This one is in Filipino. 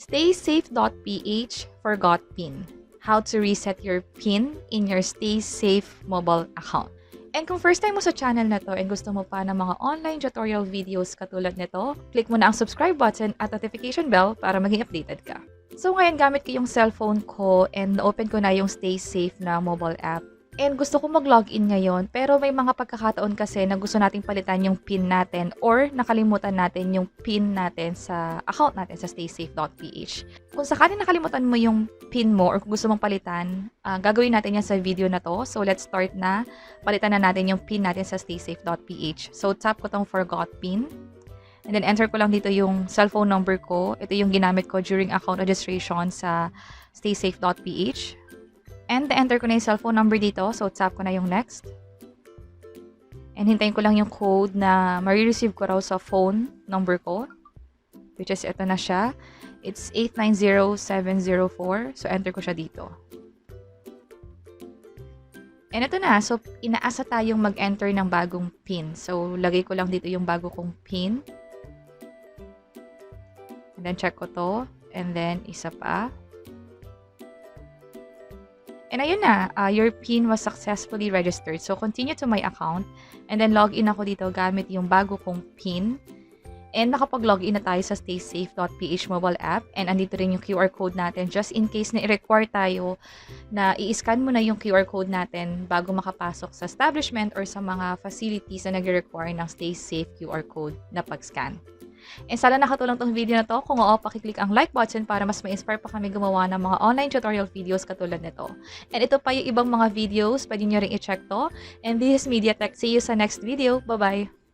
staysafe.ph forgot PIN. How to reset your PIN in your StaySafe Mobile account. And kung first time mo sa channel na to and gusto mo pa ng mga online tutorial videos katulad nito, click mo na ang subscribe button at notification bell para maging updated ka. So ngayon gamit ko yung cellphone ko and na-open ko na yung StaySafe na mobile app. And gusto ko mag-login ngayon, pero may mga pagkakataon kasi na gusto nating palitan yung PIN natin or nakalimutan natin yung PIN natin sa account natin sa staysafe.ph. Kung sakaling nakalimutan mo yung PIN mo or kung gusto mong palitan, gagawin natin yan sa video na to. So let's start na. Palitan na natin yung PIN natin sa staysafe.ph. So tap ko tong forgot PIN. And then enter ko lang dito yung cellphone number ko. Ito yung ginamit ko during account registration sa staysafe.ph. And enter ko na yung cellphone number dito. So, tap ko na yung next. And hintayin ko lang yung code na marireceive ko raw sa phone number ko. Which is, ito na siya. It's 890704. So, enter ko siya dito. And ito na. So, inaasa tayong mag-enter ng bagong PIN. So, lagay ko lang dito yung bago kong PIN. And then, check ko to. And then, isa pa. And ayun na, your PIN was successfully registered. So, continue to my account. And then, log in ako dito gamit yung bago kong PIN. And nakapag-login na tayo sa staysafe.ph mobile app. And andito rin yung QR code natin. Just in case na i-require tayo na i-scan mo na yung QR code natin bago makapasok sa establishment or sa mga facilities na nag-require ng StaySafe QR code na pag-scan. And sana nakatulong tong video na to. Kung oo, pakiclick ang like button para mas ma-inspire pa kami gumawa ng mga online tutorial videos katulad nito. And ito pa yung ibang mga videos, pwede nyo rin i-check to. And this is MediaTech. See you sa next video. Bye-bye!